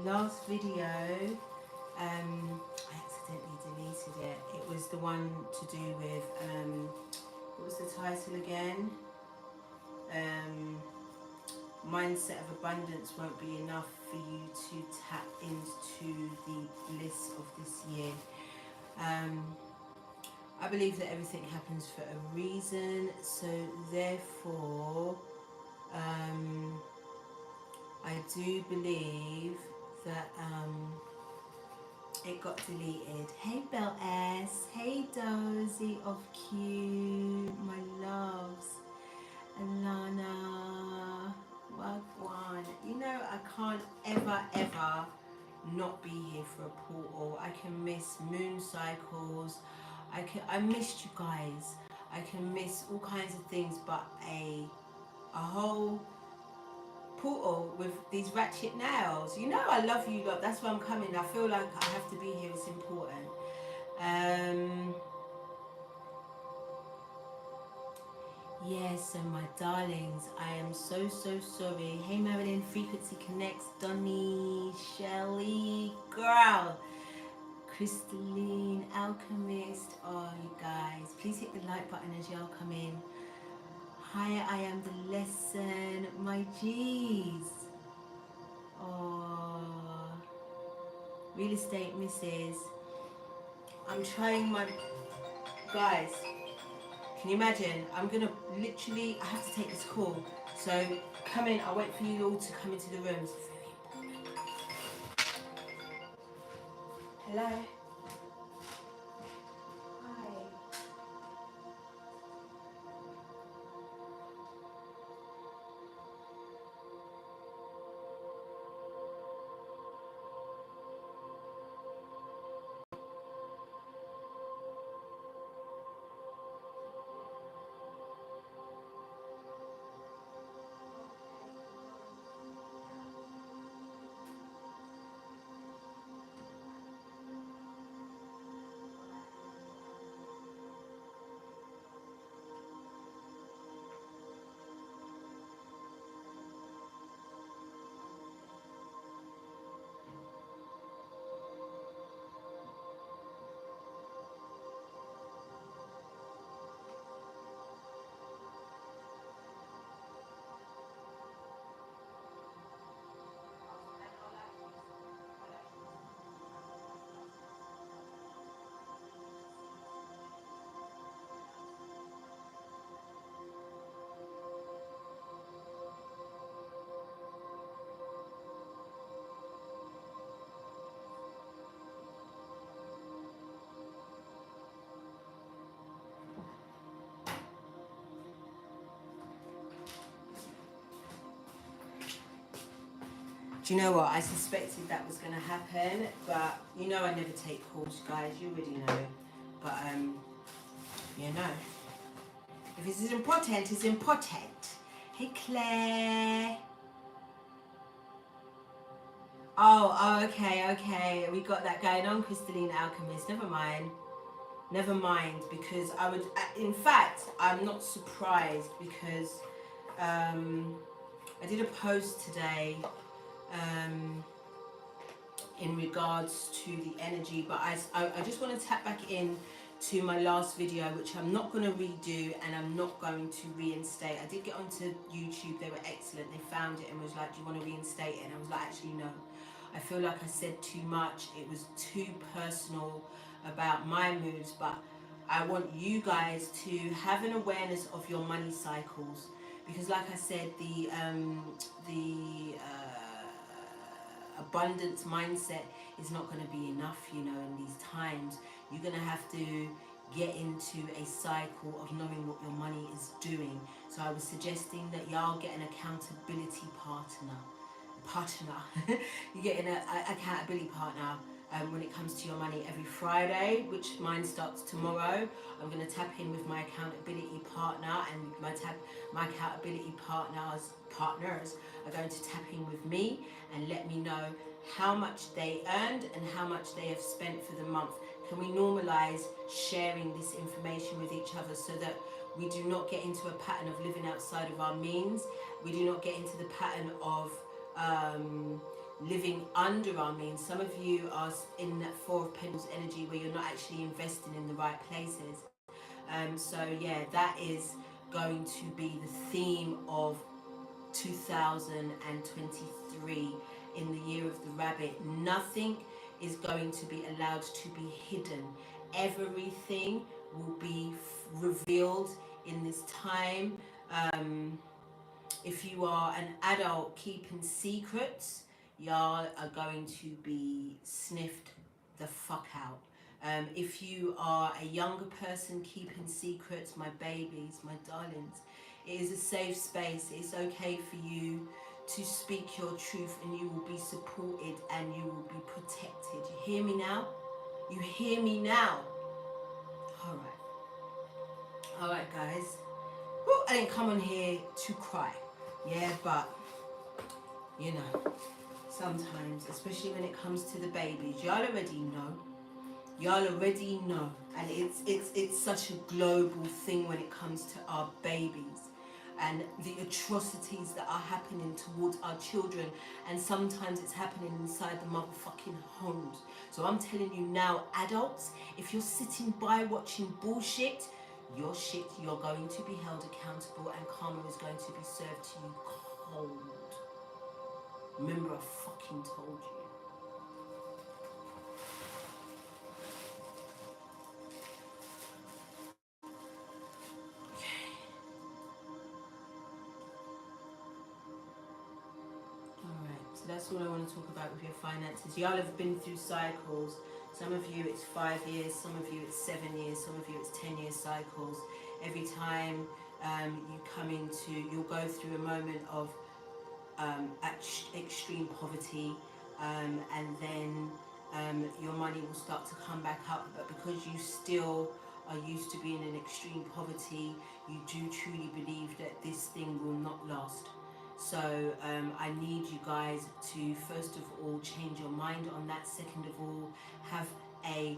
last video, I accidentally deleted it. It was the one to do with, what was the title again? Mindset of abundance won't be enough for you to tap into the bliss of this year. I believe that everything happens for a reason, so therefore I do believe that it got deleted. Hey Belle S, hey Dozy of Q, my loves, Alana, Wagwan. You know, I can't ever not be here for a portal. I can miss moon cycles. I missed you guys. I can miss all kinds of things, but a whole portal with these ratchet nails. You know I love you lot. That's why I'm coming. I feel like I have to be here. It's important. Yes, and my darlings, I am so sorry. Hey Marilyn, Frequency Connects, Donny, Shelly, girl, Crystalline, Alchemist. Oh, you guys, please hit the like button as y'all come in. Hi, I am the lesson, my G's. Oh, real estate misses. I'm trying my guys. Can you imagine? I'm gonna literally, I have to take this call. So come in, I'll wait for you all to come into the rooms. Hello? Hi. Do you know what? I suspected that was going to happen, but you know I never take calls, guys. You already know. But, you know. If it's important, it's important. Hey, Claire. Oh, okay. We got that going on, Crystalline Alchemist. Never mind, because I would... In fact, I'm not surprised because I did a post today in regards to the energy, but I just want to tap back in to my last video, which I'm not going to redo and I'm not going to reinstate. I did get onto YouTube, they were excellent, they found it and was like, do you want to reinstate it? And I was like, actually no, I feel like I said too much, it was too personal about my moves, but I want you guys to have an awareness of your money cycles, because like I said, the abundance mindset is not going to be enough, you know, in these times. You're going to have to get into a cycle of knowing what your money is doing. So I was suggesting that y'all get an accountability partner. You get an accountability partner when it comes to your money every Friday, which mine starts tomorrow. I'm going to tap in with my accountability partner, and my accountability partners are going to tap in with me and let me know how much they earned and how much they have spent for the month. Can we normalize sharing this information with each other so that we do not get into a pattern of living outside of our means? We do not get into the pattern of living under our means. Some of you are in that Four of Pentacles energy where you're not actually investing in the right places. So yeah, that is going to be the theme of 2023 in the year of the rabbit. Nothing is going to be allowed to be hidden. Everything will be revealed in this time. If you are an adult keeping secrets, y'all are going to be sniffed the fuck out. If you are a younger person keeping secrets, my babies, my darlings, it is a safe space. It's okay for you to speak your truth, and you will be supported and you will be protected. You hear me now? You hear me now? All right, guys. Woo, I didn't come on here to cry. Yeah, but you know, sometimes, especially when it comes to the babies, y'all already know. Y'all already know, and it's such a global thing when it comes to our babies and the atrocities that are happening towards our children, and sometimes it's happening inside the motherfucking homes. So I'm telling you now, adults, if you're sitting by watching bullshit, your shit, you're going to be held accountable, and karma is going to be served to you cold. Remember, I fucking told you. So that's all I want to talk about with your finances. Y'all have been through cycles. Some of you it's 5 years, some of you it's 7 years, some of you it's 10-year cycles. Every time you come into, you'll go through a moment of extreme poverty, and then your money will start to come back up. But because you still are used to being in extreme poverty, you do truly believe that this thing will not last. So I need you guys to first of all change your mind on that. Second of all, have a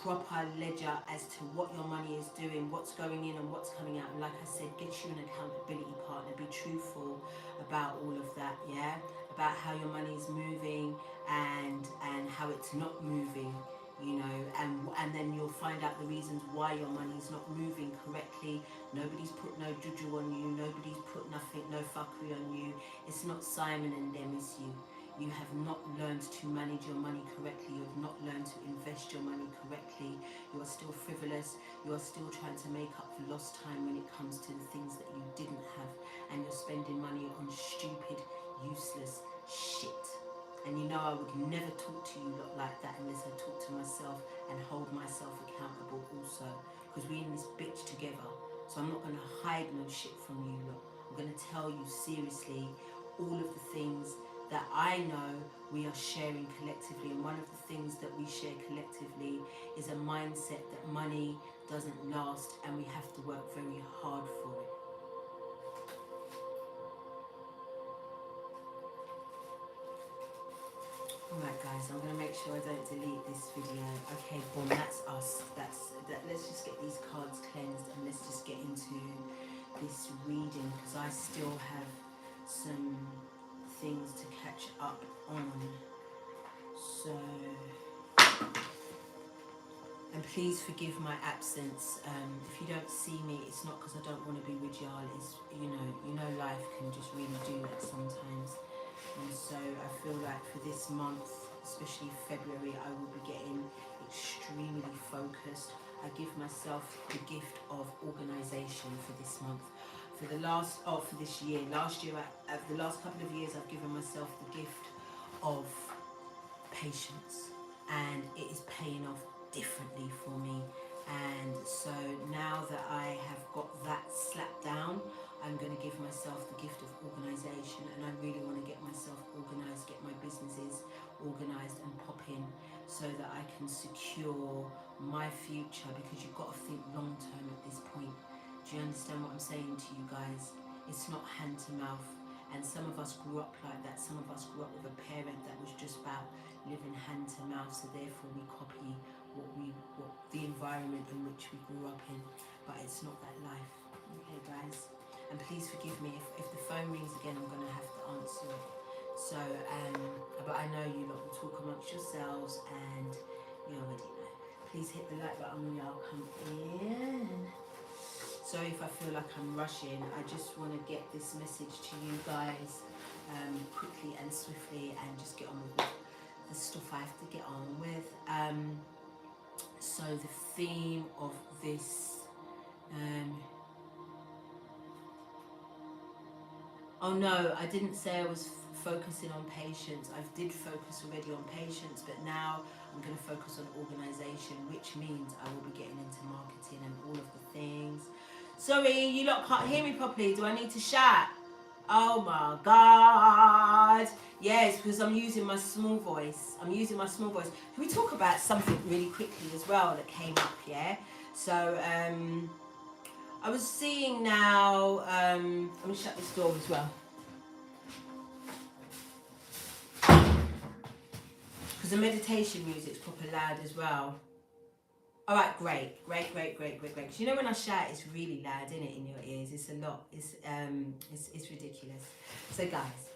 proper ledger as to what your money is doing, what's going in and what's coming out. And like I said, get you an accountability partner. Be truthful about all of that, yeah? About how your money is moving and how it's not moving, you know, and then you'll find out the reasons why your money is not moving correctly. Nobody's put no juju on you, nobody's put nothing, no fuckery on you. It's not Simon and them, it's you. You have not learned to manage your money correctly. You have not learned to invest your money correctly. You are still frivolous. You are still trying to make up for lost time when it comes to the things that you didn't have. And you're spending money on stupid, useless shit. And you know I would never talk to you lot like that unless I talk to myself and hold myself accountable also. Because we're in this bitch together. So I'm not going to hide no shit from you lot. I'm going to tell you seriously all of the things that I know we are sharing collectively. And one of the things that we share collectively is a mindset that money doesn't last and we have to work very hard for it. Alright guys, I'm going to make sure I don't delete this video. Okay, boom, that's us. Let's just get these cards cleansed and let's just get into this reading, because I still have some things to catch up on. So, and please forgive my absence. If you don't see me, it's not because I don't want to be with y'all. It's, you know life can just really do that sometimes. And so I feel like for this month, especially February, I will be getting extremely focused. I give myself the gift of organisation for this month. For this year. Last year, the last couple of years, I've given myself the gift of patience, and it is paying off differently for me. And so now that I have got that slapped down, I'm going to give myself the gift of organisation, and I really want to get myself organised, get my businesses organised and pop in so that I can secure my future, because you've got to think long term at this point. Do you understand what I'm saying to you guys? It's not hand to mouth. And some of us grew up like that. Some of us grew up with a parent that was just about living hand to mouth, so therefore we copy what the environment in which we grew up in. But it's not that life. Okay guys? And please forgive me if the phone rings again, I'm going to have to answer it. So I but I know you lot will talk amongst yourselves, and you already know. Please hit the like button when y'all come in. Sorry if I feel like I'm rushing. I just want to get this message to you guys quickly and swiftly, and just get on with the stuff I have to get on with. So the theme of this, oh no, I didn't say I was focusing on patience. I did focus already on patience, but now I'm going to focus on organization, which means I will be getting into marketing and all of the things. Sorry, you lot can't hear me properly. Do I need to shout? Oh my God. Yes, because I'm using my small voice. Can we talk about something really quickly as well that came up, yeah? So, I was seeing now, let me shut this door as well. Because the meditation music's proper loud as well. All right, great. Because you know when I shout, it's really loud, isn't it, in your ears? It's a lot. It's ridiculous. So guys,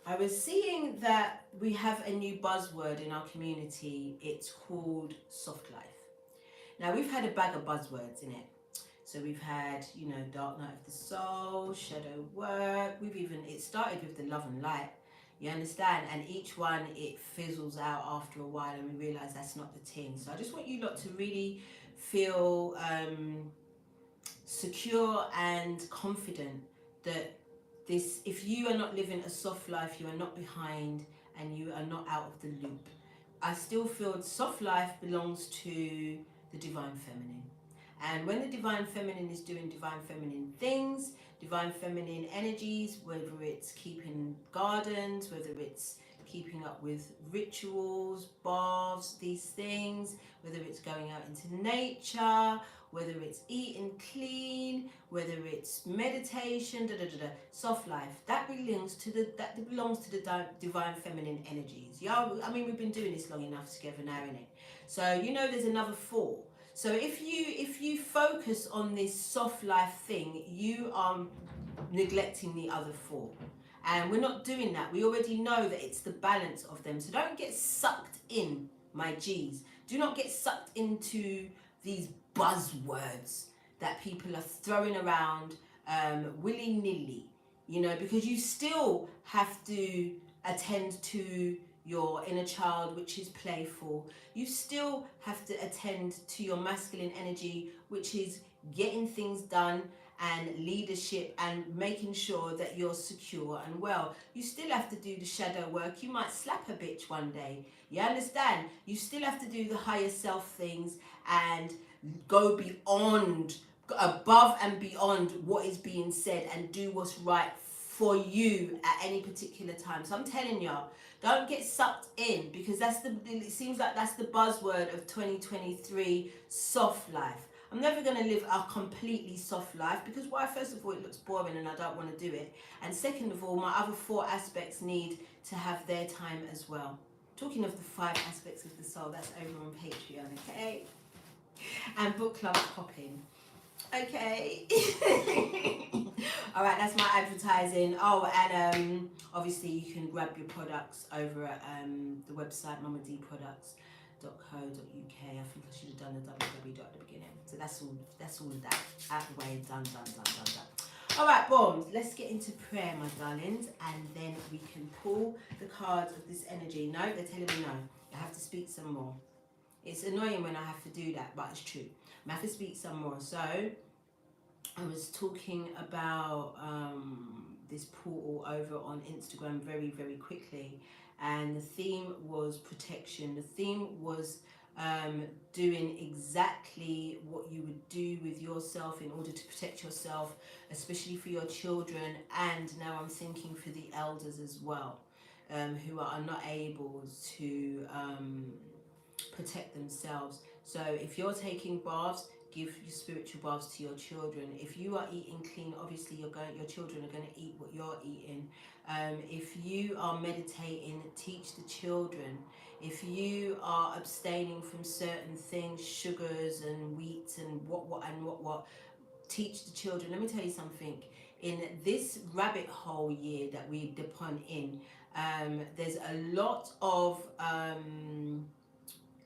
I was seeing that we have a new buzzword in our community. It's called soft life. Now we've had a bag of buzzwords in it. So we've had, you know, dark night of the soul, shadow work. It started with the love and light. You understand? And each one, it fizzles out after a while, and we realise that's not the thing. So I just want you lot to really feel secure and confident that this, if you are not living a soft life, you are not behind and you are not out of the loop. I still feel soft life belongs to the divine feminine. And when the divine feminine is doing divine feminine things, divine feminine energies, whether it's keeping gardens, whether it's keeping up with rituals, baths, these things, whether it's going out into nature, whether it's eating clean, whether it's meditation, soft life, that belongs to the divine feminine energies. Yeah, I mean, we've been doing this long enough together now, innit? So you know there's another 4. So if you focus on this soft life thing, you are neglecting the other 4. And we're not doing that. We already know that it's the balance of them. So don't get sucked in, my G's. Do not get sucked into these buzzwords that people are throwing around willy-nilly, you know, because you still have to attend to your inner child, which is playful. You still have to attend to your masculine energy, which is getting things done and leadership and making sure that you're secure and well. You still have to do the shadow work. You might slap a bitch one day. You understand? You still have to do the higher self things and go beyond, above and beyond what is being said, and do what's right for you at any particular time. So I'm telling y'all, don't get sucked in, because it seems like that's the buzzword of 2023, soft life. I'm never going to live a completely soft life, because why? First of all, it looks boring and I don't want to do it. And second of all, my other 4 aspects need to have their time as well. Talking of the 5 aspects of the soul, that's over on Patreon, okay? And book club popping. Okay. All right, that's my advertising. Oh, and obviously you can grab your products over at the website mamadproducts.co.uk. I think I should have done the www at the beginning. So that's all of that out the way. Done. All right, boom. Let's get into prayer, my darlings, and then we can pull the cards of this energy. No, they're telling me no. I have to speak some more. It's annoying when I have to do that, but it's true. I have to speak some more. So I was talking about this portal over on Instagram very, very quickly, and the theme was protection. The theme was doing exactly what you would do with yourself in order to protect yourself, especially for your children, and now I'm thinking for the elders as well, who are not able to protect themselves. So if you're taking baths, give your spiritual baths to your children. If you are eating clean, obviously your children are going to eat what you're eating. If you are meditating, teach the children. If you are abstaining from certain things, sugars and wheat and what, teach the children. Let me tell you something. in this rabbit hole year that we dip on in, there's a lot of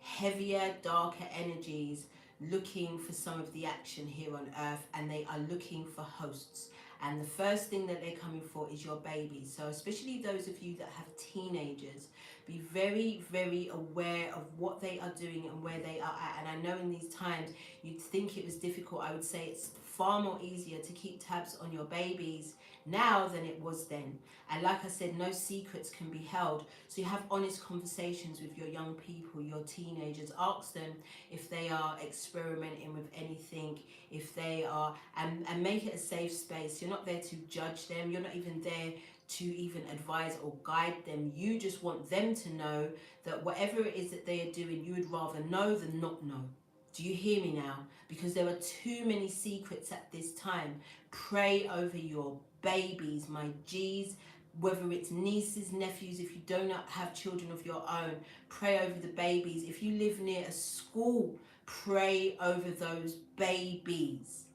heavier, darker energies looking for some of the action here on earth, and they are looking for hosts. And the first thing that they're coming for is your baby. So especially those of you that have teenagers, be very, very aware of what they are doing and where they are at. And I know in these times you'd think it was difficult. I would say it's far more easier to keep tabs on your babies now than it was then. And like I said, no secrets can be held. So you have honest conversations with your young people, your teenagers. Ask them if they are experimenting with anything, if they are, and make it a safe space. You're not there to judge them. You're not even there to even advise or guide them. You just want them to know that whatever it is that they are doing, you would rather know than not know. Do you hear me now? Because there are too many secrets at this time. Pray over your babies, my G's, whether it's nieces, nephews, if you do not have children of your own, pray over the babies. If you live near a school, pray over those babies.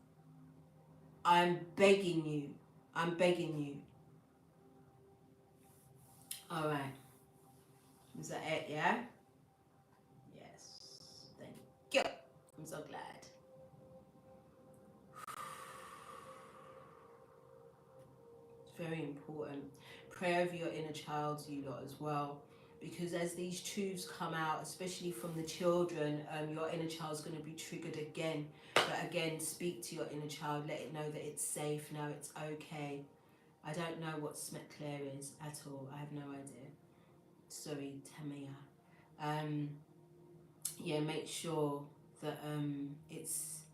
I'm begging you. I'm begging you. All right. Is that it, yeah? Yes. Thank you. I'm so glad. It's very important. Pray over your inner child, you lot, as well. Because as these truths come out, especially from the children, your inner child's going to be triggered again. But again, speak to your inner child. Let it know that it's safe now. It's okay. I don't know what Smetclair is at all. I have no idea. Sorry, Tamia. Yeah, make sure that it's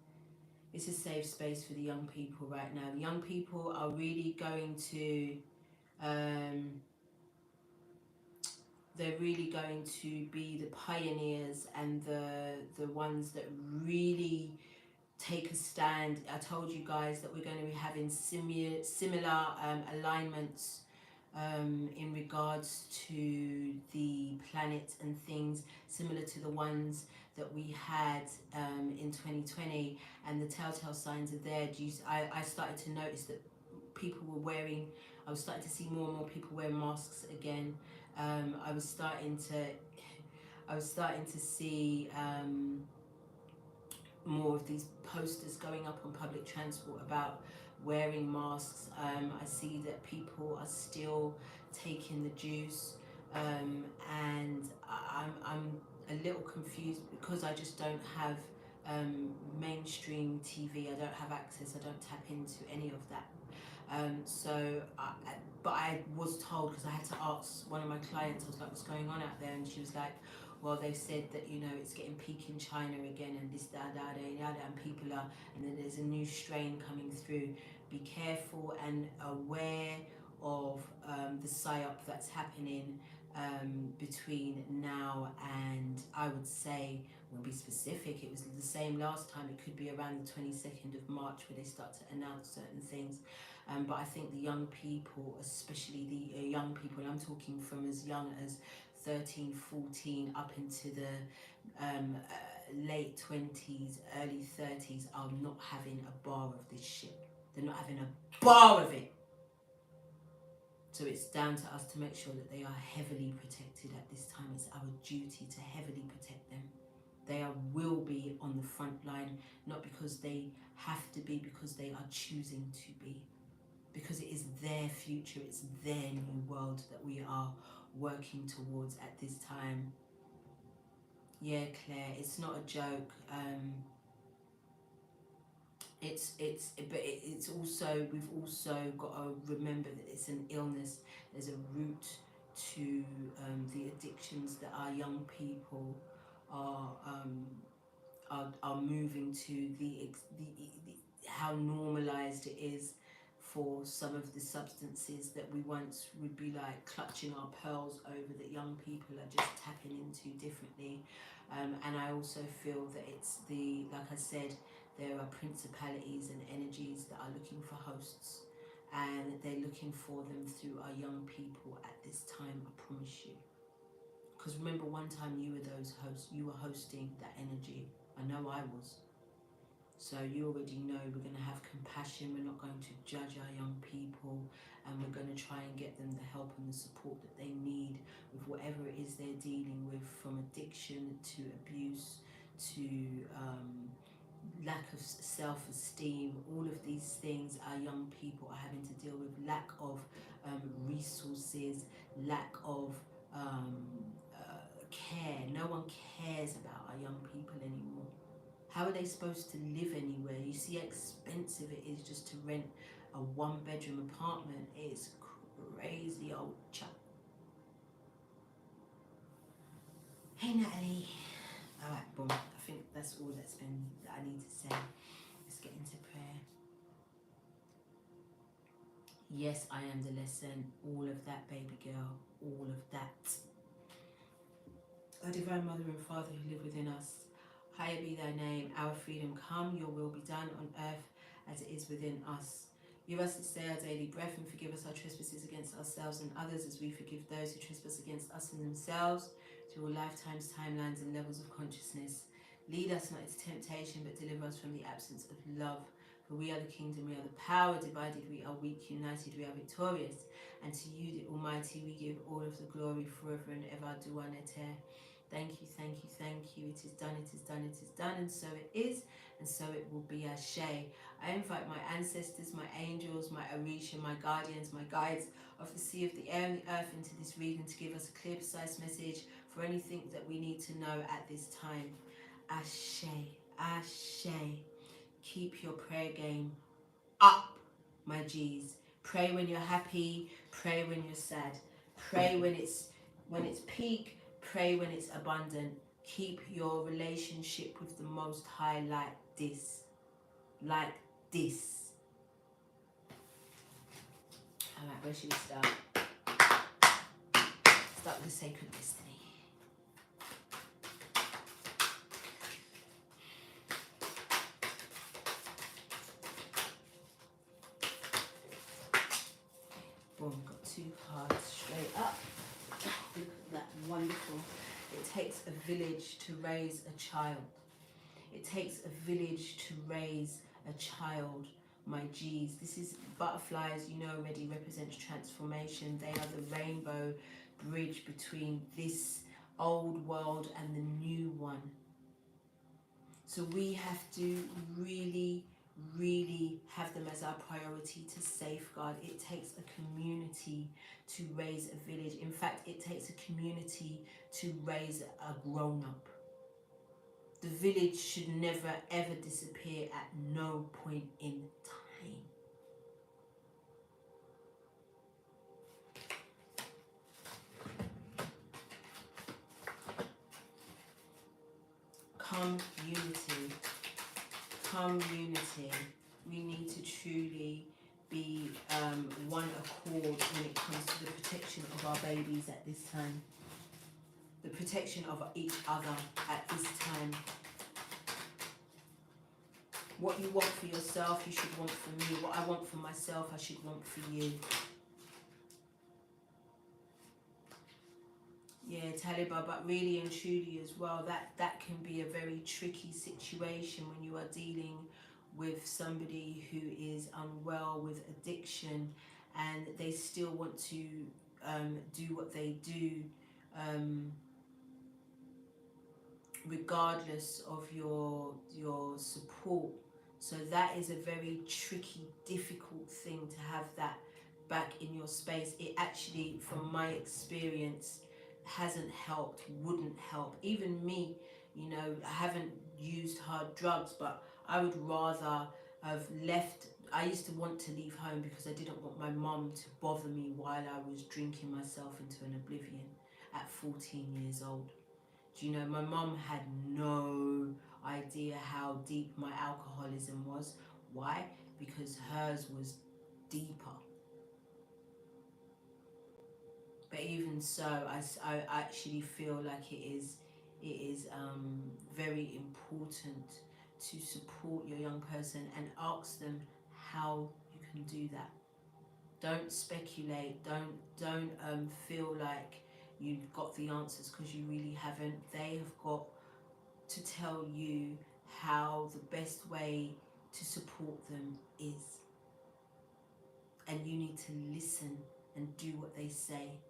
a safe space for the young people right now. The young people are really going to they're really going to be the pioneers and the ones that really take a stand. I told you guys that we're going to be having similar alignments in regards to the planet and things similar to the ones that we had in 2020, and the telltale signs are there. I started to notice that people were wearing, I was starting to see more and more people wearing masks again. I was starting to see more of these posters going up on public transport about wearing masks. I see that people are still taking the juice, and I'm a little confused because I just don't have mainstream TV. I don't have access. I don't tap into any of that. But I was told, because I had to ask one of my clients, I was like, what's going on out there? And she was like, well, they've said that, you know, it's getting peak in China again, and this, and people are, and then there's a new strain coming through. Be careful and aware of the psyop that's happening between now and, I would say, we'll be specific, it was the same last time. It could be around the 22nd of March where they start to announce certain things. But I think the young people, especially the young people, and I'm talking from as young as 13, 14 up into the late 20s, early 30s, are not having a bar of this shit. They're not having a bar of it. So it's down to us to make sure that they are heavily protected at this time. It's our duty to heavily protect them. They will be on the front line, not because they have to be, because they are choosing to be. Because it is their future, it's their new world that we are working towards at this time. Yeah, Claire, it's not a joke. It's also, we've also got to remember that it's an illness. There's a root to the addictions that our young people are moving to, the how normalized it is for some of the substances that we once would be like clutching our pearls over, that young people are just tapping into differently. And I also feel that it's like I said, there are principalities and energies that are looking for hosts, and they're looking for them through our young people at this time, I promise you. Because remember, one time you were those hosts, you were hosting that energy. I know I was. So you already know we're going to have compassion, we're not going to judge our young people, and we're going to try and get them the help and the support that they need with whatever it is they're dealing with, from addiction to abuse to lack of self-esteem. All of these things our young people are having to deal with. Lack of resources, lack of care. No one cares about our young people anymore. How are they supposed to live anywhere? You see how expensive it is just to rent a one-bedroom apartment. It's crazy, old chap. Hey Natalie. Alright, boom. I think that's all that I need to say. Let's get into prayer. Yes, I am the lesson. All of that, baby girl. All of that. O divine Mother and Father who live within us, hallowed be thy name, our freedom come, your will be done on earth as it is within us. Give us this day our daily bread, and forgive us our trespasses against ourselves and others as we forgive those who trespass against us and themselves, through all lifetimes, timelines and levels of consciousness. Lead us not into temptation, but deliver us from the absence of love. For we are the kingdom, we are the power, divided we are weak, united we are victorious. And to you, the Almighty, we give all of the glory forever and ever. Dua neter. Thank you, thank you, thank you. It is done, it is done, it is done, and so it is, and so it will be. Ashe. I invite my ancestors, my angels, my Orisha, my guardians, my guides of the sea, of the air, and the earth into this reading to give us a clear, precise message for anything that we need to know at this time. Ashe, Ashe. Keep your prayer game up, my G's. Pray when you're happy, pray when you're sad. Pray when it's peak, pray when it's abundant. Keep your relationship with the Most High like this. Like this. Alright, where should we start? Start with the sacred destiny. Boom, got two cards straight up. Look at that, wonderful. It takes a village to raise a child. It takes a village to raise a child, my G's. This is butterflies, you know already, represents transformation. They are the rainbow bridge between this old world and the new one. So we have to really, really have them as our priority to safeguard. It takes a community to raise a village. In fact, it takes a community to raise a grown-up. The village should never ever disappear at no point in time. Community. Community. We need to truly be one accord when it comes to the protection of our babies at this time. The protection of each other at this time. What you want for yourself, you should want for me. What I want for myself, I should want for you. Yeah, Taliban, but really and truly as well, that can be a very tricky situation when you are dealing with somebody who is unwell with addiction and they still want to do what they do regardless of your support. So that is a very tricky, difficult thing to have that back in your space. It actually, from my experience, hasn't helped, wouldn't help. Even me, you know, I haven't used hard drugs, but I would rather have left. I used to want to leave home because I didn't want my mum to bother me while I was drinking myself into an oblivion at 14 years old. Do you know, my mum had no idea how deep my alcoholism was. Why? Because hers was deeper. But even so, I actually feel like it is very important to support your young person and ask them how you can do that. Don't speculate. Don't feel like you've got the answers, because you really haven't. They have got to tell you how the best way to support them is. And you need to listen and do what they say.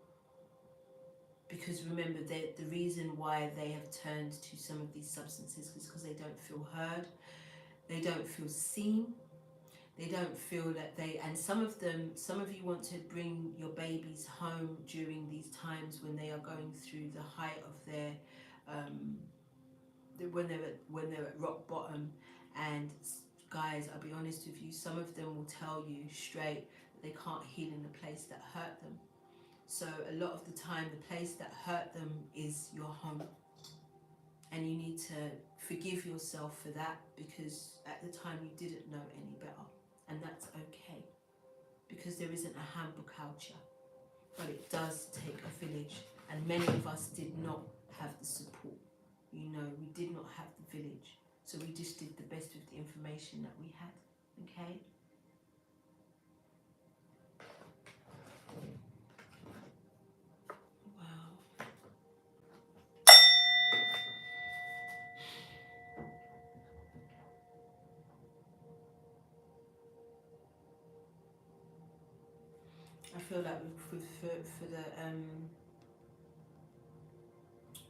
Because remember, the reason why they have turned to some of these substances is because they don't feel heard, they don't feel seen, they don't feel that they, and some of you want to bring your babies home during these times when they are going through the height of their, when they're at rock bottom. And guys, I'll be honest with you, some of them will tell you straight that they can't heal in the place that hurt them. So a lot of the time, the place that hurt them is your home. And you need to forgive yourself for that, because at the time you didn't know any better. And that's okay, because there isn't a handbook culture. But it does take a village. And many of us did not have the support. You know, we did not have the village. So we just did the best with the information that we had. Okay? Wow. I feel like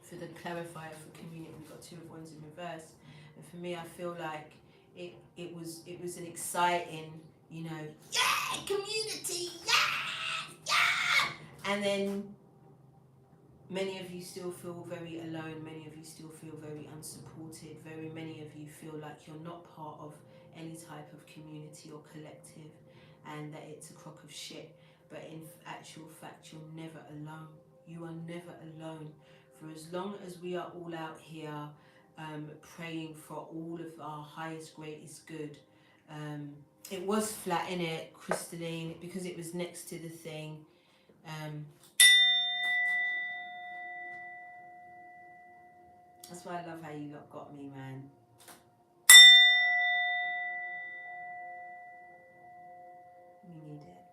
for the clarifier for community, we've got 2 of Wands in reverse. And for me, I feel like it was an exciting, you know, yeah, community, yeah. And then many of you still feel very alone, many of you still feel very unsupported, very many of you feel like you're not part of any type of community or collective, and that it's a crock of shit. But in actual fact, you're never alone. You are never alone. For as long as we are all out here praying for all of our highest, greatest good. It was flat in it, crystalline, because it was next to the thing. That's why I love how you lot got me, man. We need it.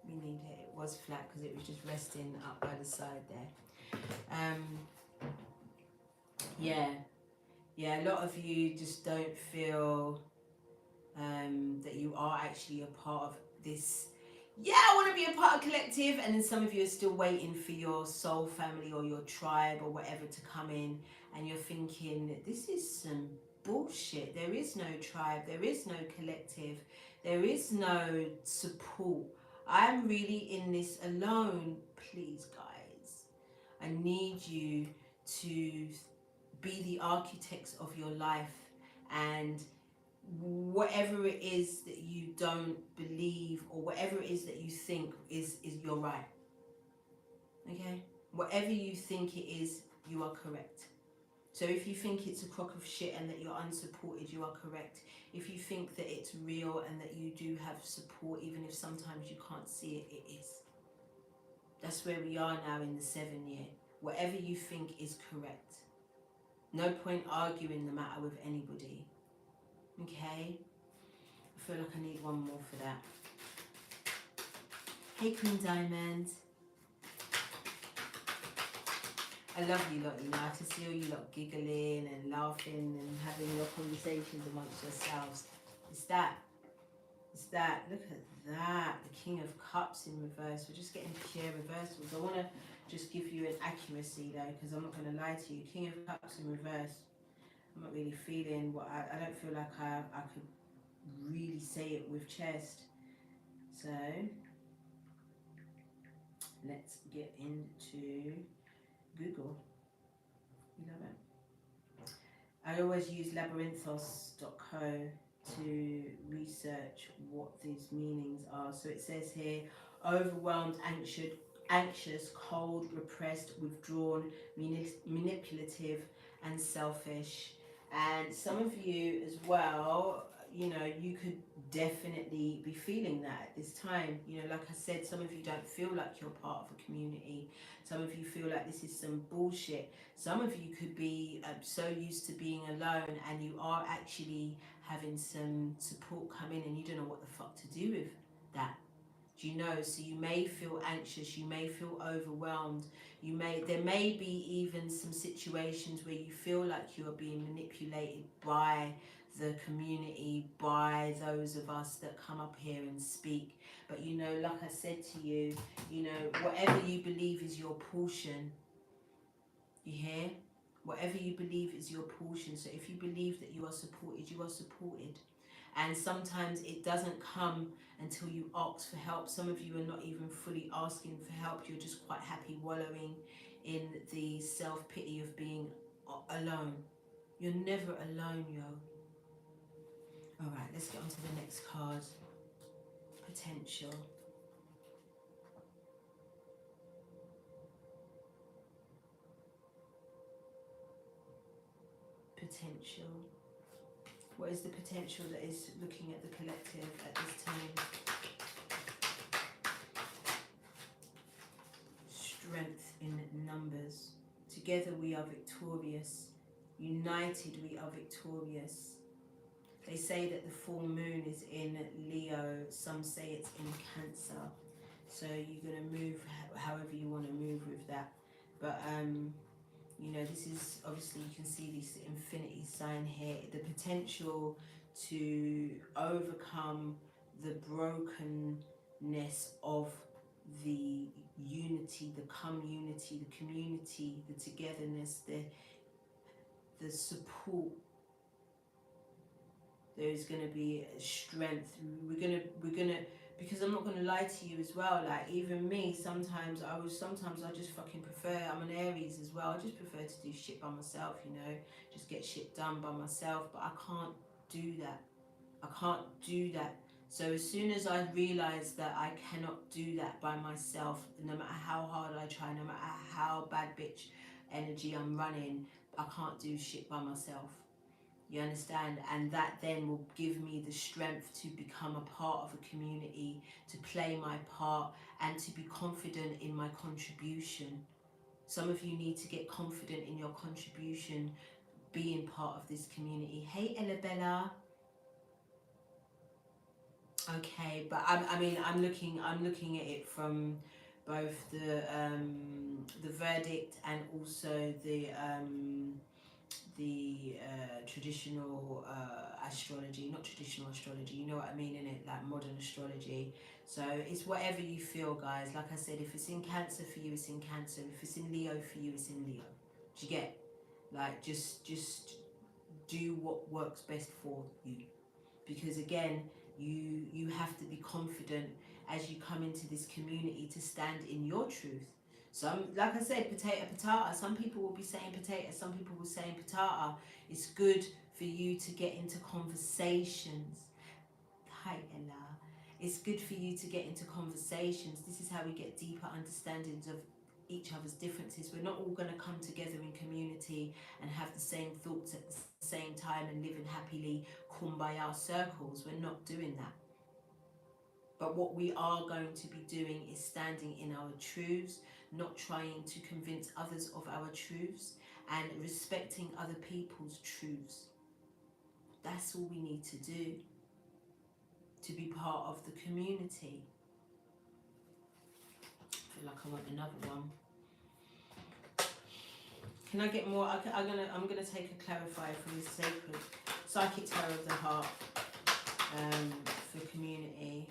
We need it. It was flat because it was just resting up by the side there. Yeah. Yeah, a lot of you just don't feel that you are actually a part of this. Yeah, I want to be a part of collective. And then some of you are still waiting for your soul family or your tribe or whatever to come in. And you're thinking, this is some bullshit. There is no tribe. There is no collective. There is no support. I'm really in this alone. Please, guys. I need you to be the architects of your life, and whatever it is that you don't believe, or whatever it is that you think is you're right. Okay? Whatever you think it is, you are correct. So if you think it's a crock of shit and that you're unsupported, you are correct. If you think that it's real and that you do have support, even if sometimes you can't see it, it is. That's where we are now in the 7 year. Whatever you think is correct. No point arguing the matter with anybody. Okay? I feel like I need one more for that. Hey, Queen Diamond. I love you lot, you know. I can see all you lot giggling and laughing and having your conversations amongst yourselves. It's that. It's that. Look at that. The King of Cups in reverse. We're just getting pure reversals. I want to just give you an accuracy though, because I'm not going to lie to you. King of Cups in reverse. I'm not really feeling what I don't feel like I could really say it with chest. So let's get into Google. You know that? I always use labyrinthos.co to research what these meanings are. So it says here, overwhelmed, anxious, cold, repressed, withdrawn, manipulative, and selfish. And some of you as well, you know, you could definitely be feeling that at this time. You know, like I said, some of you don't feel like you're part of a community. Some of you feel like this is some bullshit. Some of you could be so used to being alone, and you are actually having some support come in and you don't know what the fuck to do with that. Do Do you know? So you may feel anxious, you may feel overwhelmed, there may be even some situations where you feel like you are being manipulated by the community, by those of us that come up here and speak. But you know, like I said to you, you know, whatever you believe is your portion, you hear? Whatever you believe is your portion. So if you believe that you are supported, you are supported. And sometimes it doesn't come until you ask for help. Some of you are not even fully asking for help. You're just quite happy wallowing in the self-pity of being alone. You're never alone, yo. All right, let's get on to the next card. Potential. Potential. What is the potential that is looking at the collective at this time? Strength in numbers. Together we are victorious. United we are victorious. They say that the full moon is in Leo. Some say it's in Cancer. So you're going to move however you want to move with that. But you know, this is obviously, you can see this infinity sign here. The potential to overcome the brokenness of the unity, the community, the community, the togetherness, the support. There is going to be strength. We're gonna because I'm not going to lie to you as well, like even me, sometimes I just fucking prefer, I'm an Aries as well, I just prefer to do shit by myself, you know, just get shit done by myself. But I can't do that. I can't do that. So as soon as I realise that I cannot do that by myself, no matter how hard I try, no matter how bad bitch energy I'm running, I can't do shit by myself. You understand? And that then will give me the strength to become a part of a community, to play my part, and to be confident in my contribution. Some of you need to get confident in your contribution, being part of this community. Hey, Ella Bella. Okay, but I mean, I'm looking at it from both the verdict and also the traditional astrology, not traditional astrology, you know what I mean, innit? Like modern astrology. So it's whatever you feel, guys. Like I said, if it's in Cancer for you, it's in Cancer. If it's in Leo for you, it's in Leo. Do you get? Like, just do what works best for you. Because again, you have to be confident as you come into this community to stand in your truth. Some, like I said, potato, patata. Some people will be saying potato, some people will be saying patata. It's good for you to get into conversations. Hi, Ella. It's good for you to get into conversations. This is how we get deeper understandings of each other's differences. We're not all going to come together in community and have the same thoughts at the same time and live in happily kumbaya circles. We're not doing that. But what we are going to be doing is standing in our truths, not trying to convince others of our truths, and respecting other people's truths. That's all we need to do to be part of the community. I feel like I want another one. Can I get more? I'm gonna take a clarifier from the sacred psychic tarot of the heart for community.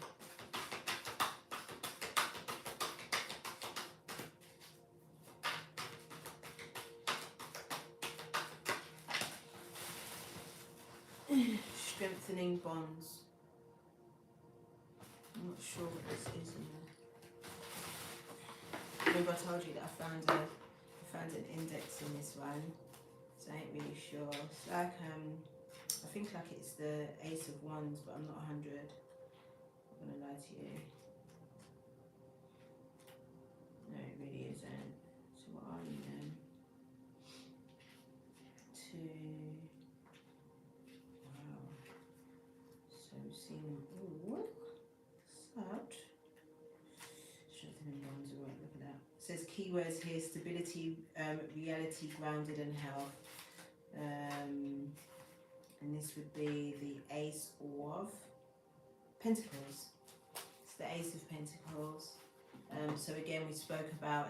Strengthening bonds. I'm not sure what this is in there. Remember I told you that I found an index in this one, so I ain't really sure. It's like I think like it's the Ace of Wands, but I'm not 100. I'm gonna lie to you. No, it really isn't. So what are you then? Wow. So we've seen, ooh, such. Strengthening bonds, alright, look at that. It says keywords here: stability, reality, grounded, and health. And this would be the Ace of Pentacles. the Ace of Pentacles. So again, we spoke about,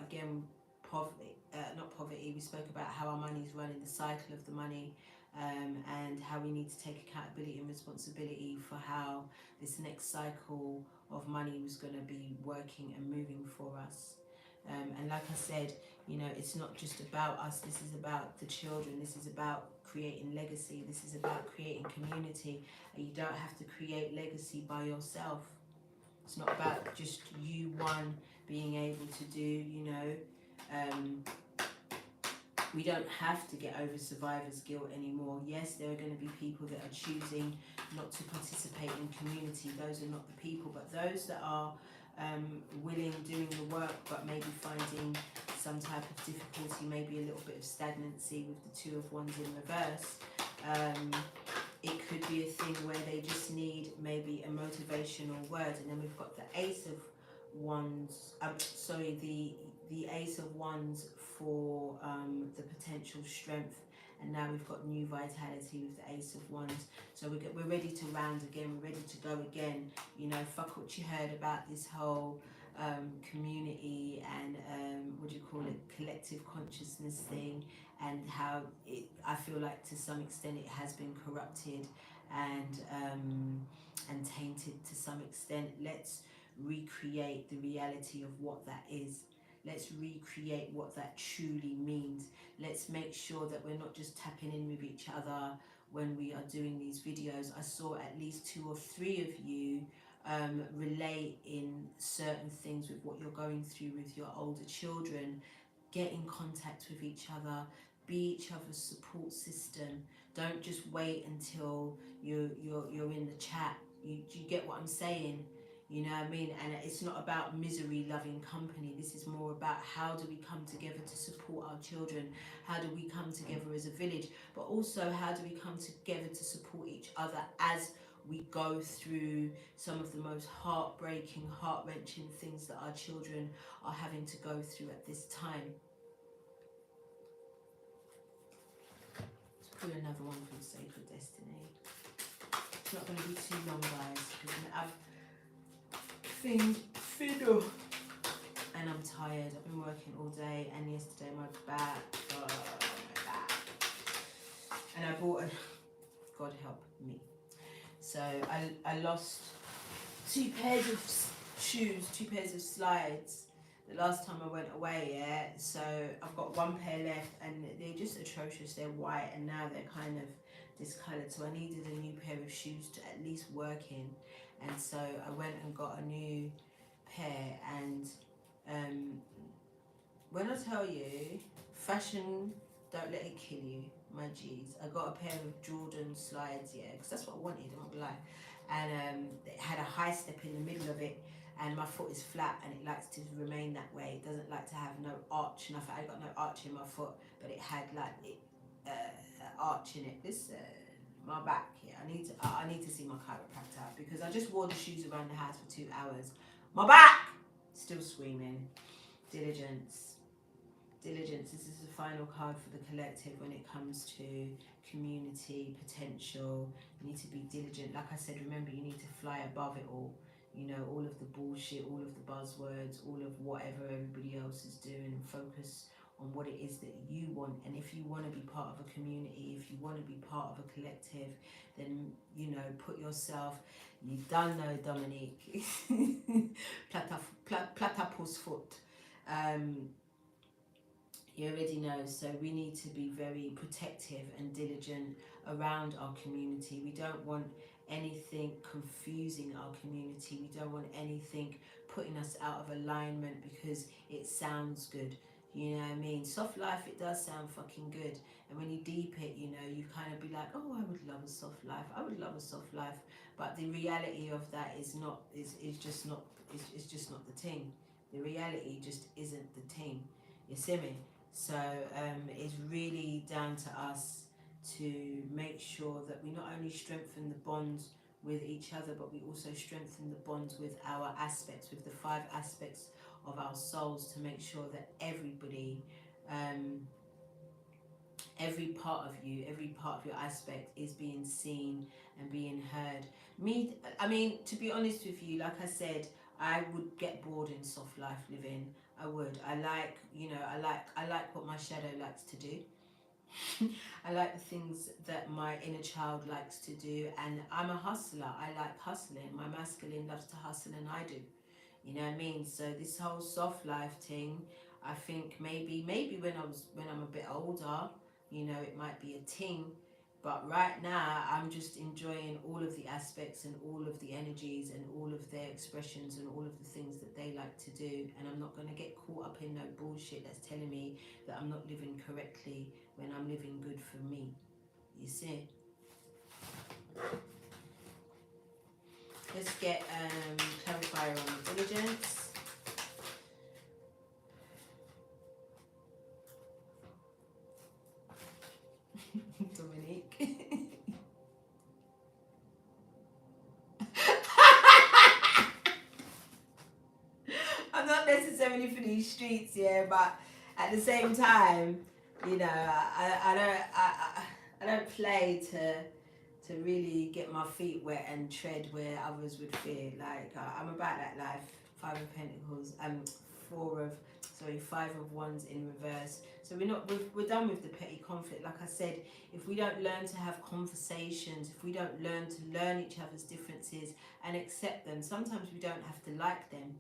poverty, not poverty, we spoke about how our money is running, the cycle of the money, and how we need to take accountability and responsibility for how this next cycle of money was going to be working and moving for us. And like I said, you know, it's not just about us, this is about the children, this is about creating legacy, this is about creating community. And you don't have to create legacy by yourself. It's not about just you one being able to do, you know, we don't have to get over survivor's guilt anymore. Yes, there are going to be people that are choosing not to participate in community. Those are not the people, but those that are willing, doing the work, but maybe finding some type of difficulty, maybe a little bit of stagnancy with the Two of Wands in reverse. It could be a thing where they just need maybe a motivational word. And then we've got the Ace of Wands, the Ace of Wands for the potential strength. And now we've got new vitality with the Ace of Wands. So we're ready to round again, we're ready to go again. You know, fuck what you heard about this whole community and what do you call it, collective consciousness thing, and how I feel like to some extent it has been corrupted and tainted to some extent. Let's recreate the reality of what that is. Let's recreate what that truly means. Let's make sure that we're not just tapping in with each other when we are doing these videos. I saw at least 2 or 3 of you relate in certain things with what you're going through with your older children. Get in contact with each other, be each other's support system. Don't just wait until you're in the chat. You get what I'm saying? You know what I mean? And it's not about misery loving company. This is more about how do we come together to support our children? How do we come together as a village? But also, how do we come together to support each other as we go through some of the most heartbreaking, heart-wrenching things that our children are having to go through at this time? Let's pull another one from Sacred Destiny. It's not going to be too long, guys, because I've fiddle and I'm tired. I've been working all day, and yesterday my back, oh my back. And I bought a, God help me. So I lost 2 pairs of shoes, 2 pairs of slides the last time I went away, yeah. So I've got 1 pair left, and they're just atrocious. They're white, and now they're kind of discoloured. So I needed a new pair of shoes to at least work in. And so I went and got a new pair, and when I tell you, fashion, don't let it kill you, my G's. I got a pair of Jordan slides, yeah, because that's what I wanted, I'm not gonna lie. And it had a high step in the middle of it, and my foot is flat, and it likes to remain that way. It doesn't like to have no arch, and I got no arch in my foot, but it had like arch in it. Listen, my back, yeah, I need to see my chiropractor, because I just wore the shoes around the house for 2 hours. My back still screaming. Diligence. Diligence. This is the final card for the collective when it comes to community potential. You need to be diligent. Like I said, remember, you need to fly above it all. You know, all of the bullshit, all of the buzzwords, all of whatever everybody else is doing, and focus on what it is that you want. And if you want to be part of a community, if you want to be part of a collective, then, you know, put yourself, you don't know, Dominique, platypus foot. You already know. So we need to be very protective and diligent around our community. We don't want anything confusing our community. We don't want anything putting us out of alignment because it sounds good. You know what I mean? Soft life, it does sound fucking good. And when you deep it, you know, you kind of be like, oh, I would love a soft life. I would love a soft life. But the reality of that is not, is just not, it's just not the thing. The reality just isn't the thing. You see me? So it's really down to us to make sure that we not only strengthen the bonds with each other, but we also strengthen the bonds with our aspects, with the 5 aspects of our souls, to make sure that everybody, every part of you, every part of your aspect is being seen and being heard. I mean, to be honest with you, like I said, I would get bored in soft life living. I would. I like, you know, I like what my shadow likes to do. I like the things that my inner child likes to do, and I'm a hustler. I like hustling. My masculine loves to hustle, and I do. You know what I mean? So this whole soft life thing, I think maybe when I'm a bit older, you know, it might be a ting. But right now, I'm just enjoying all of the aspects and all of the energies and all of their expressions and all of the things that they like to do. And I'm not going to get caught up in no bullshit that's telling me that I'm not living correctly when I'm living good for me. You see? Let's get clarifier on diligence. Dominique. I'm not necessarily for these streets, yeah, but at the same time, you know, I don't play to really get my feet wet and tread where others would fear. Like I'm about that life. 5 of Pentacles, five of Wands in reverse. So we're done with the petty conflict. Like I said, if we don't learn to have conversations, if we don't learn to learn each other's differences and accept them, sometimes we don't have to like them.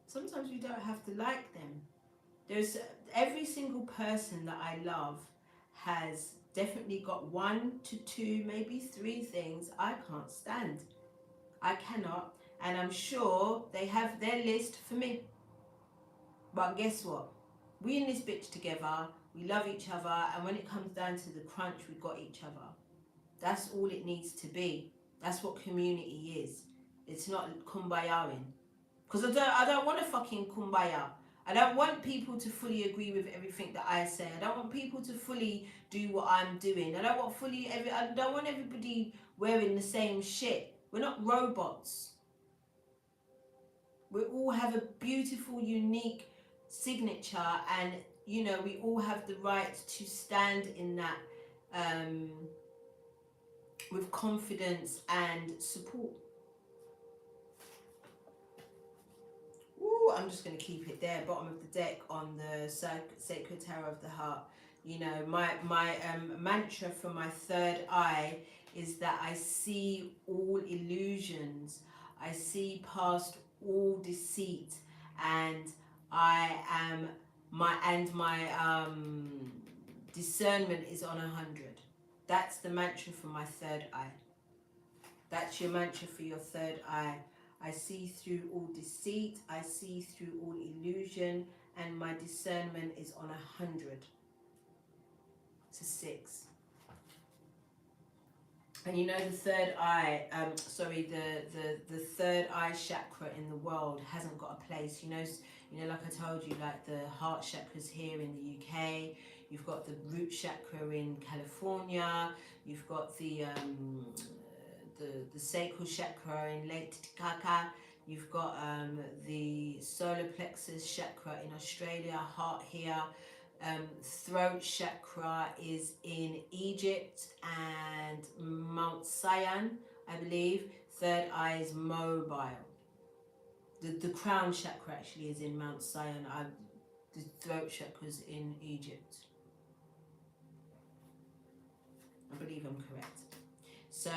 Sometimes we don't have to like them. There's every single person that I love has definitely got 1 to 2, maybe 3 things I can't stand. I cannot, and I'm sure they have their list for me. But guess what? We in this bitch together, we love each other, and when it comes down to the crunch, we got each other. That's all it needs to be. That's what community is. It's not kumbayaing. Because I don't want to fucking kumbaya. I don't want people to fully agree with everything that I say. I don't want people to fully do what I'm doing. I don't want everybody wearing the same shit. We're not robots. We all have a beautiful, unique signature, and you know, we all have the right to stand in that with confidence and support. Ooh, I'm just going to keep it there, bottom of the deck on the Sacred Tower of the Heart. You know, my mantra for my third eye is that I see all illusions. I see past all deceit, and I am my discernment is on 100. That's the mantra for my third eye. That's your mantra for your third eye. I see through all deceit, I see through all illusion, and my discernment is on 100. It's a 6. And you know the third eye, the third eye chakra in the world hasn't got a place. You know, like I told you, like the heart chakra's here in the UK. You've got the root chakra in California. You've got the sacral chakra in Lake Titicaca. You've got the solar plexus chakra in Australia, heart here. Throat chakra is in Egypt and Mount Sion, I believe. Third eye is mobile. The crown chakra actually is in Mount Sion. The throat chakra is in Egypt. I believe I'm correct. So,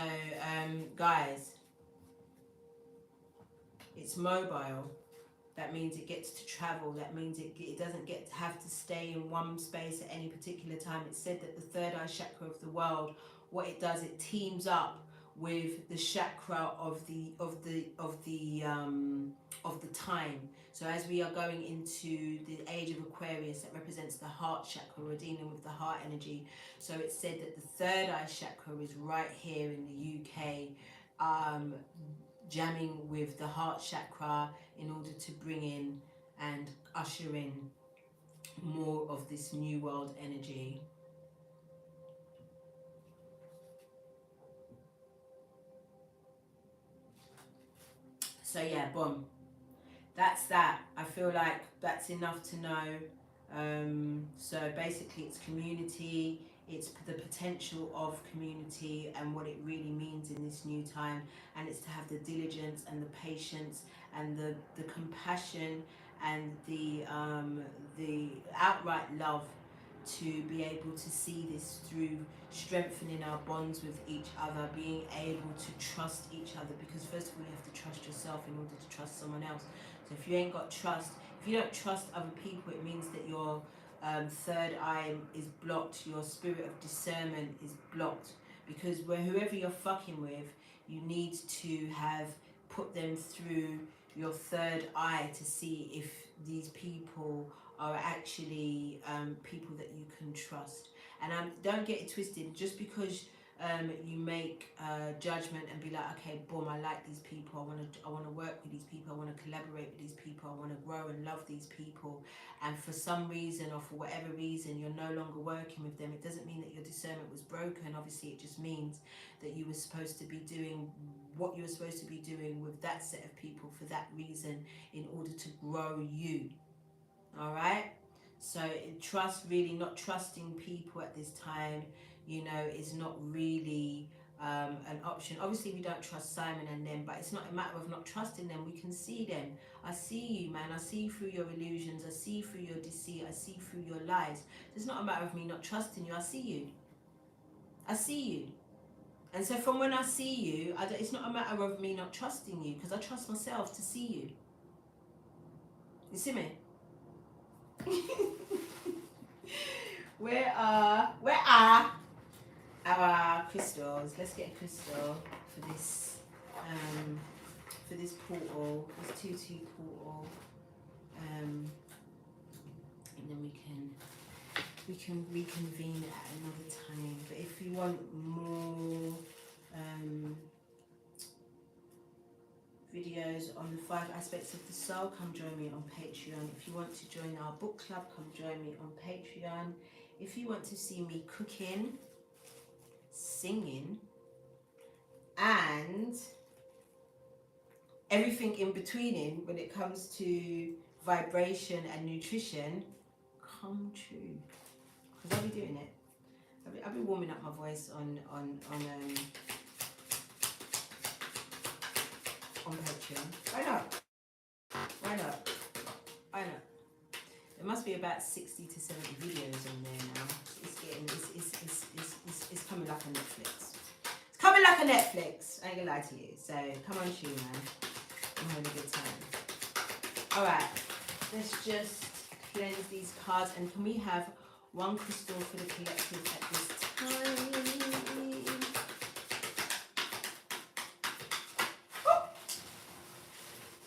guys, it's mobile. That means it gets to travel. That means it doesn't have to stay in one space at any particular time. It's said that the third eye chakra of the world, what it does, it teams up with the chakra of the time. So as we are going into the age of Aquarius, that represents the heart chakra, we're dealing with the heart energy. So it's said that the third eye chakra is right here in the UK, jamming with the heart chakra in order to bring in and usher in more of this new world energy. So yeah, boom. That's that. I feel like that's enough to know. So basically it's community, It's the potential of community and what it really means in this new time, and it's to have the diligence and the patience and the compassion and the outright love to be able to see this through, strengthening our bonds with each other, being able to trust each other, because first of all you have to trust yourself in order to trust someone else. So if you ain't got trust, if you don't trust other people, it means that your third eye is blocked, your spirit of discernment is blocked, because whoever you're fucking with, you need to have put them through your third eye to see if these people are actually people that you can trust. And don't get it twisted, just because you make judgment and be like, okay, boom, I like these people, I want to work with these people, I want to collaborate with these people, I want to grow and love these people, and for some reason or for whatever reason you're no longer working with them, it doesn't mean that your discernment was broken. Obviously it just means that you were supposed to be doing what you were supposed to be doing with that set of people for that reason, in order to grow you. All right, so trust, really not trusting people at this time, you know, is not really an option. Obviously we don't trust Simon and them, but it's not a matter of not trusting them. We can see them. I see you, man. I see through your illusions, I see through your deceit, I see through your lies. It's not a matter of me not trusting you. I see you, I see you. And so from when I see you, it's not a matter of me not trusting you, because I trust myself to see you. You see me? Where are our crystals? Let's get a crystal for this portal, this 2-2 portal, and then we can reconvene at another time. But if you want more videos on the 5 aspects of the soul, come join me on Patreon. If you want to join our book club, come join me on Patreon. If you want to see me cooking, singing, and everything in between when it comes to vibration and nutrition, come true, because I'll be doing it. I'll be warming up my voice on Patreon. Why not? Why not? Why not? There must be about 60 to 70 videos on there now. It's coming like a Netflix. It's coming like a Netflix. I ain't gonna lie to you. So come on, Shoo, man. I'm having a good time. Alright, let's just cleanse these cards, and can we have one crystal for the collective at this time?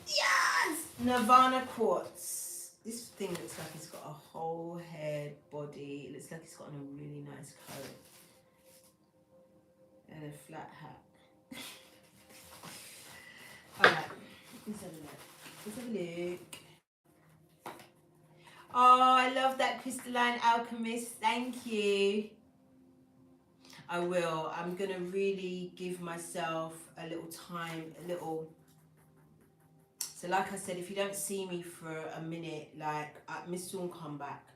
Yes! Nirvana quartz. This thing looks like it's got a whole head body. It looks like it's got on a really nice coat. And a flat hat. Alright, let's have a look. Let's have a look. Oh, I love that crystalline alchemist. Thank you. I will. I'm going to really give myself a little time, a little... So like I said, if you don't see me for a minute, like, Miss Dawn come back.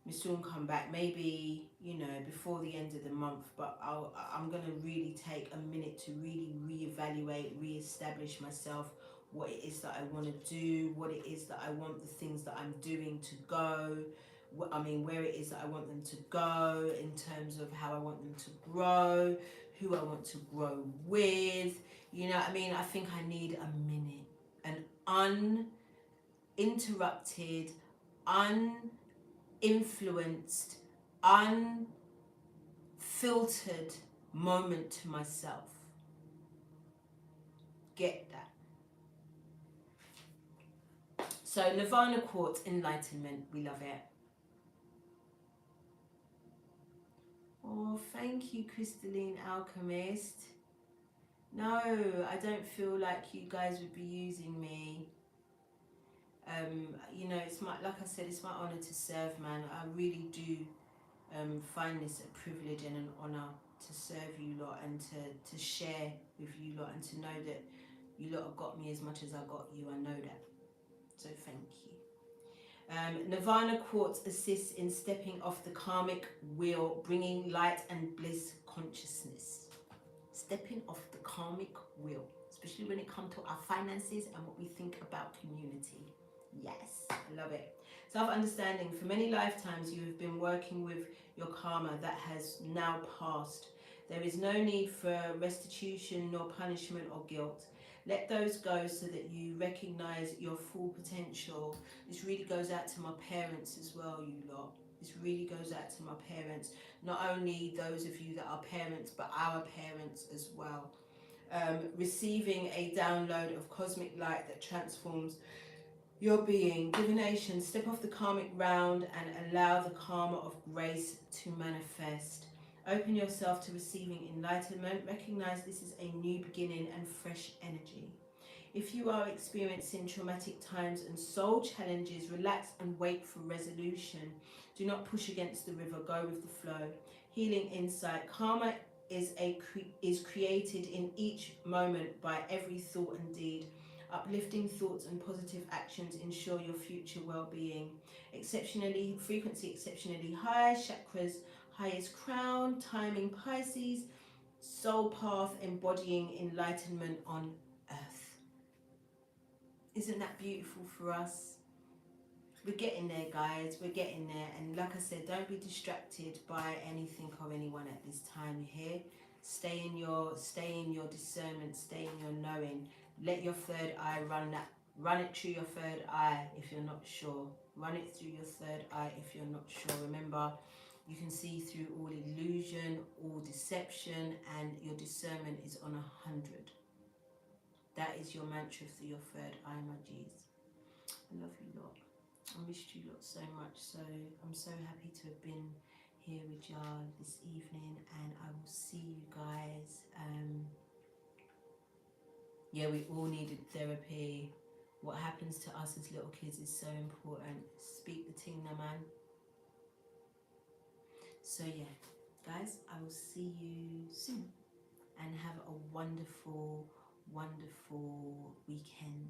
Miss Dawn come back, maybe, you know, before the end of the month, but I'm going to really take a minute to really reevaluate, reestablish myself, what it is that I want to do, what it is that I want the things that I'm doing to go, where it is that I want them to go in terms of how I want them to grow, who I want to grow with, you know what I mean? I think I need a minute, an uninterrupted, uninfluenced, unfiltered moment to myself. Get that? So Nirvana quartz, enlightenment, we love it. Oh, thank you, crystalline alchemist. No, I don't feel like you guys would be using me. You know, it's my, like I said, it's my honor to serve, man. I really do find this a privilege and an honor to serve you lot, and to share with you lot, and to know that you lot have got me as much as I got you. I know that. So thank you. Nirvana quartz assists in stepping off the karmic wheel, bringing light and bliss consciousness. Stepping off the karmic wheel, especially when it comes to our finances and what we think about community. Yes, I love it. Self-understanding. For many lifetimes you have been working with your karma that has now passed. There is no need for restitution nor punishment or guilt. Let those go so that you recognize your full potential. This really goes out to my parents as well, you lot. This really goes out to my parents. Not only those of you that are parents, but our parents as well. Receiving a download of cosmic light that transforms your being. Divination. Step off the karmic round and allow the karma of grace to manifest. Open yourself to receiving enlightenment. Recognize this is a new beginning and fresh energy. If you are experiencing traumatic times and soul challenges, relax and wait for resolution. Do not push against the river, go with the flow. Healing insight. Karma is created in each moment by every thought and deed. Uplifting thoughts and positive actions ensure your future well-being. Frequency exceptionally high. Chakras highest crown. Timing Pisces. Soul path embodying enlightenment on earth. Isn't that beautiful for us? We're getting there, guys. We're getting there. And like I said, don't be distracted by anything or anyone at this time. You hear? Stay in your discernment. Stay in your knowing. Let your third eye run it through your third eye if you're not sure. Run it through your third eye if you're not sure. Remember, you can see through all illusion, all deception, and your discernment is on 100. That is your mantra through your third eye, my G's. I love you lot. I missed you lot so much. So I'm so happy to have been here with y'all this evening, and I will see you guys. Yeah, we all needed therapy. What happens to us as little kids is so important. Speak the thing, now, man. So yeah, guys, I will see you soon, and have a wonderful, wonderful weekend.